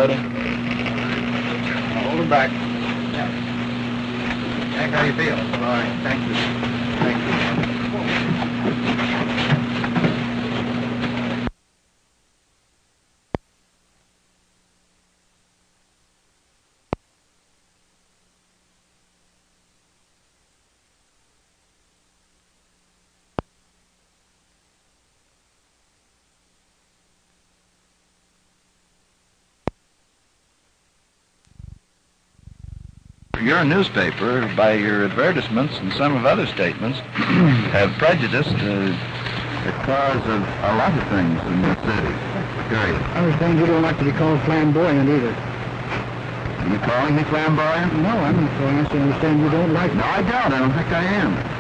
buddy? Hold it back. Yeah. Hank, how you feel? All right, thank you. Thank you. Your newspaper, by your advertisements and some of other statements, have prejudiced the cause of a lot of things in the city. Period. I understand you don't like to be called flamboyant either. Are you calling me flamboyant? No, I'm not calling. I understand you don't like it. No, I don't. I don't think I am.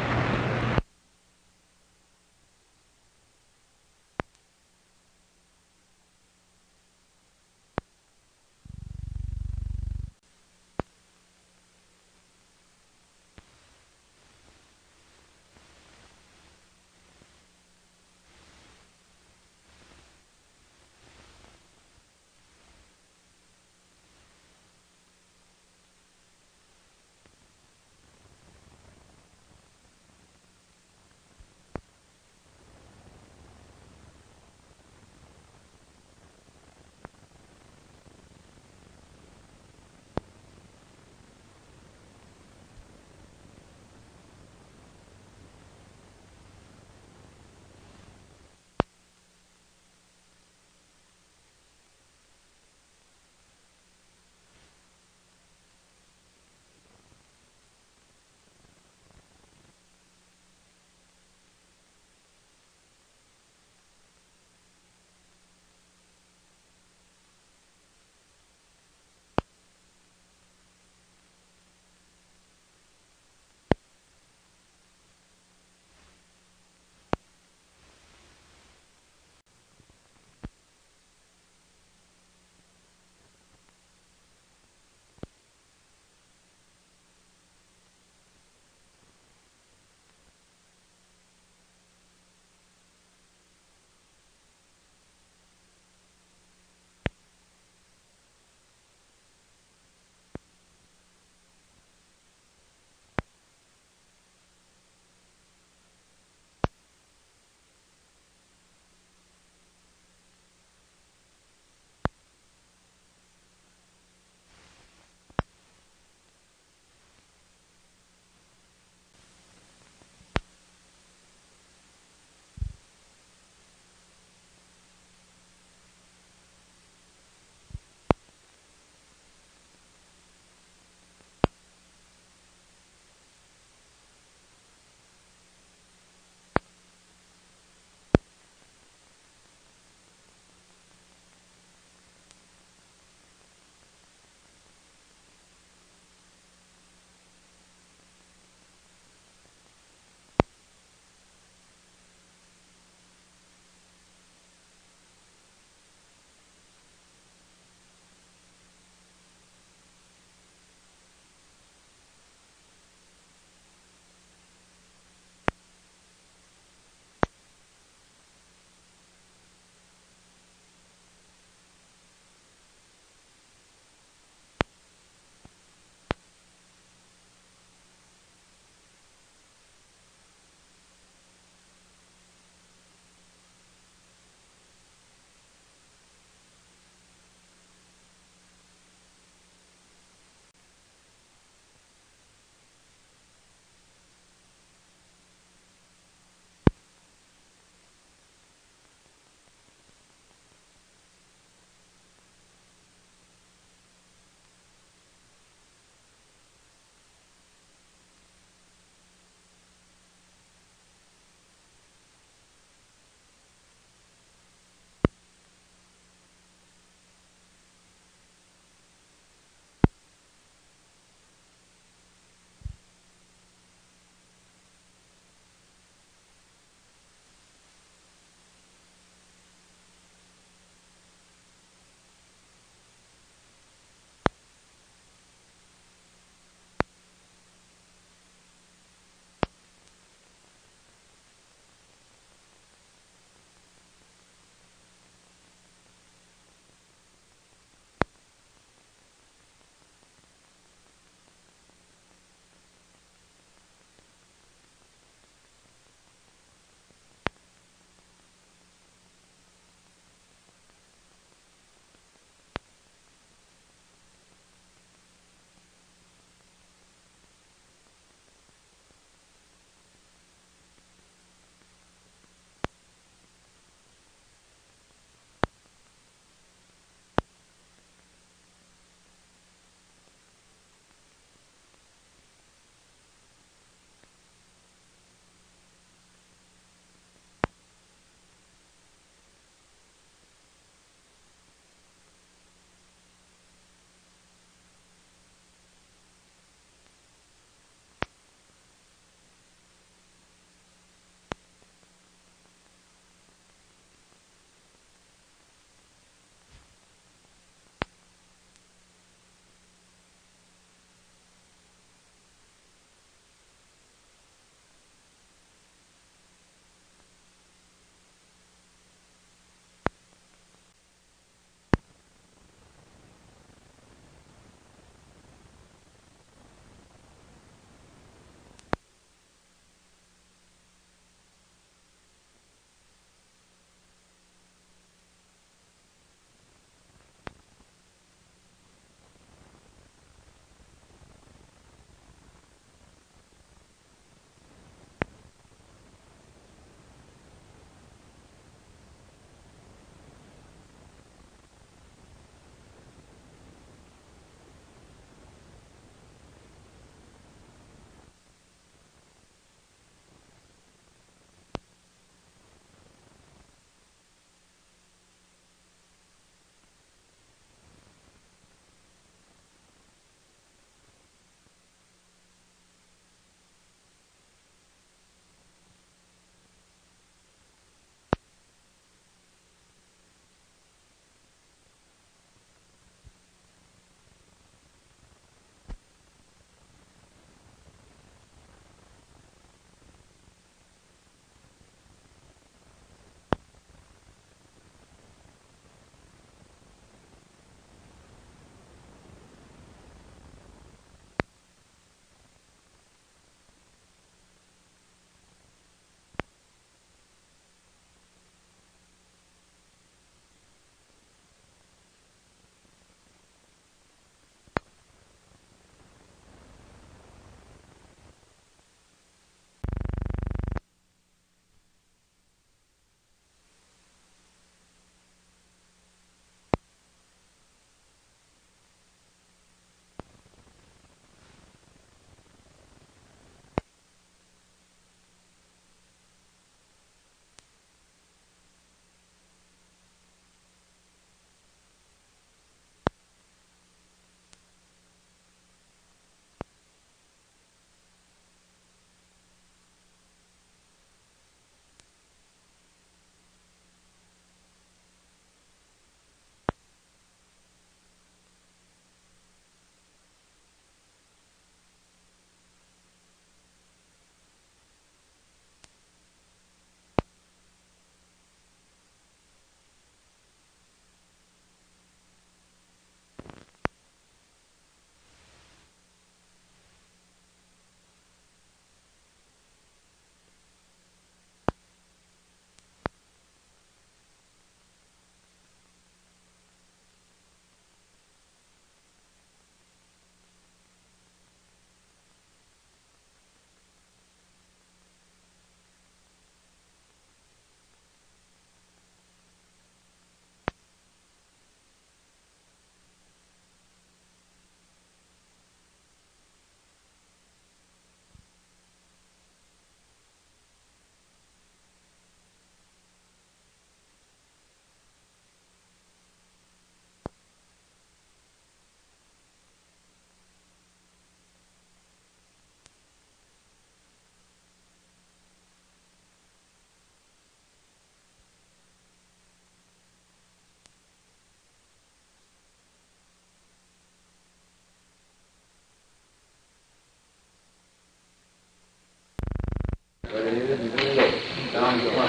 Stay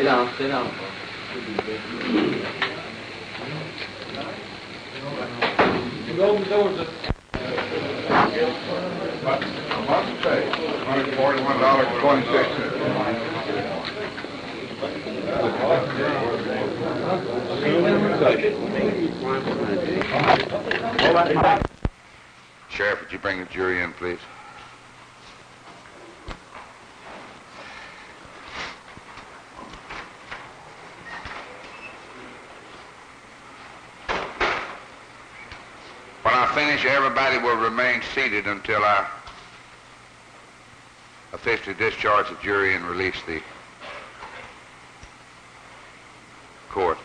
down, stay down. You open the doors. I must say, $141.26. Sheriff, would you bring the jury in, please? When I finish, everybody will remain seated until I officially discharge the jury and release the court.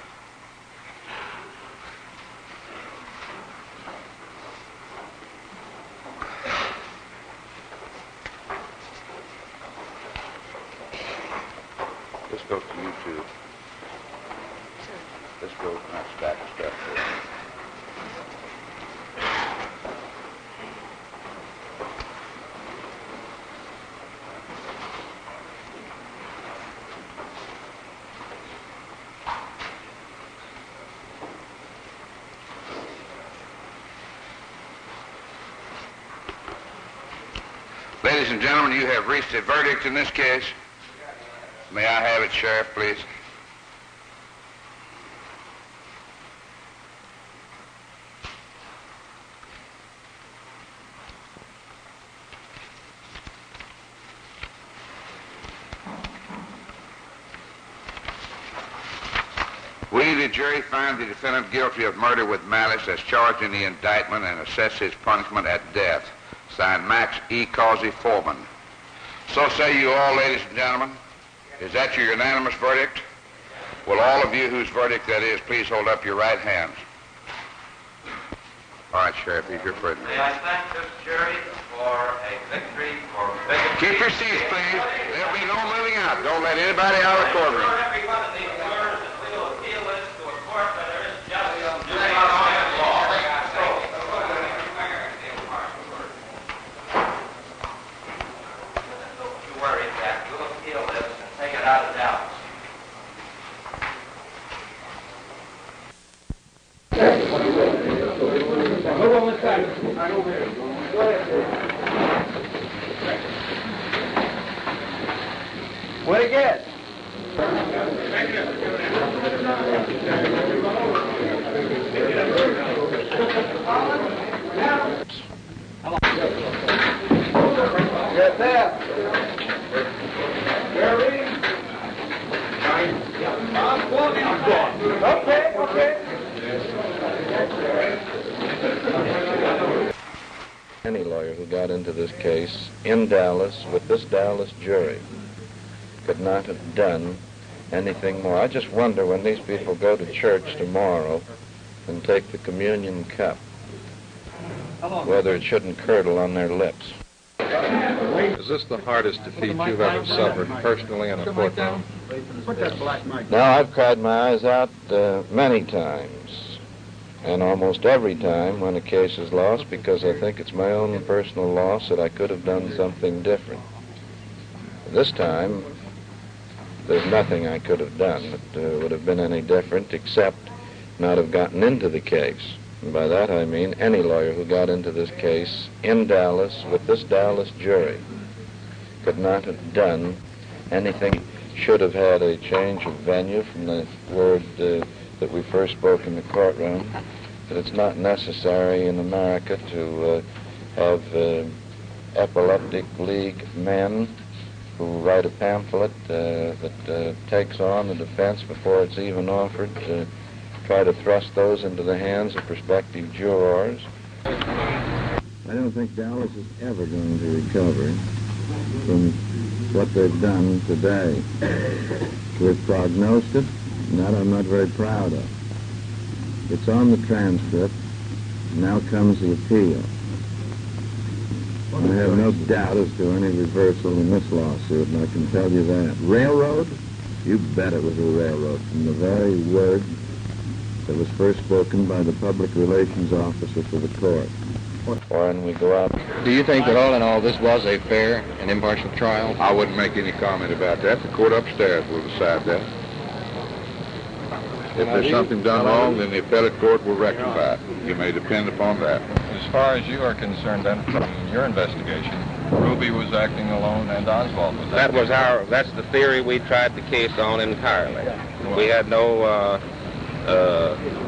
This goes to you two. This goes in that stack of stuff there. Ladies and gentlemen, you have reached a verdict in this case. May I have it, Sheriff, please? We, the jury, find the defendant guilty of murder with malice as charged in the indictment and assess his punishment at death. Signed, Max E. Causey, Foreman. So say you all, ladies and gentlemen. Is that your unanimous verdict? Will all of you whose verdict that is, please hold up your right hands. All right, Sheriff, he's your prisoner. May I thank this jury for a victory for bigotry? Keep your seats, please. There'll be no moving out. Don't let anybody out of the courtroom. Every one of these jurors that we will appeal this to a court where there is justice and due process of law. Don't you worry, Jack. We'll appeal this and take it out of doubt. What do you get? Get that. Okay. Any lawyer who got into this case in Dallas with this Dallas jury could not have done anything more. I just wonder when these people go to church tomorrow and take the communion cup, whether it shouldn't curdle on their lips. Is this the hardest defeat you've ever suffered personally in a courtroom? Now, I've cried my eyes out many times, and almost every time when a case is lost, because I think it's my own personal loss that I could have done something different. This time, there's nothing I could have done that would have been any different except not have gotten into the case. And by that I mean any lawyer who got into this case in Dallas with this Dallas jury could not have done anything. Should have had a change of venue from the word that we first spoke in the courtroom, that it's not necessary in America to have epileptic league men who write a pamphlet that takes on the defense before it's even offered, to try to thrust those into the hands of prospective jurors. I don't think Dallas is ever going to recover from what they've done today. We've prognosed it, and that I'm not very proud of. It's on the transcript. Now comes the appeal. I have no doubt as to any reversal in this lawsuit, and I can tell you that. Railroad? You bet it was a railroad, from the very word that was first spoken by the public relations officer to the court. when we go out. Do you think that all in all this was a fair and impartial trial? I wouldn't make any comment about that. The court upstairs will decide that. If there's something done wrong, then the appellate court will rectify it. You may depend upon that. As far as you are concerned, then, in your investigation, Ruby was acting alone and Oswald was acting alone. That's the theory we tried the case on entirely. We had no,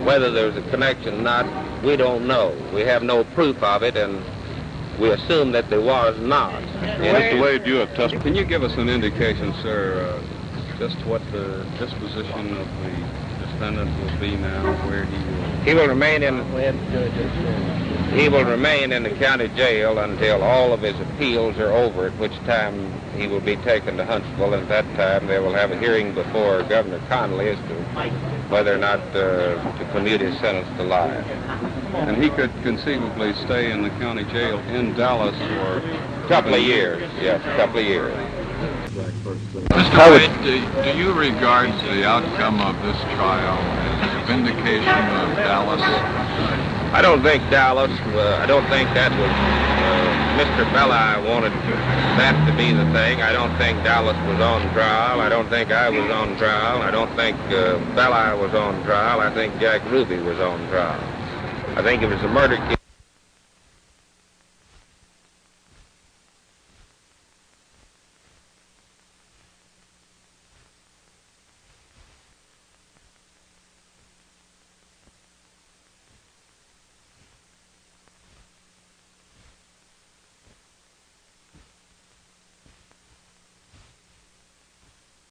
whether there's a connection or not, we don't know. We have no proof of it, and we assume that there was not. Mr. Wade, you have testified. Can you give us an indication, sir, just what the disposition of the defendant will be now, where he will... He will remain in the county jail until all of his appeals are over, at which time he will be taken to Huntsville, and at that time they will have a hearing before Governor Connolly as to whether or not to commute his sentence to life. And he could conceivably stay in the county jail in Dallas for... A couple of years, yes, a couple of years. Mr. Wade, do you regard the outcome of this trial as a vindication of Dallas? I don't think Dallas, I don't think that was, Mr. Belli wanted that to be the thing. I don't think Dallas was on trial. I don't think I was on trial. I don't think Belli was on trial. I think Jack Ruby was on trial. I think it was a murder case.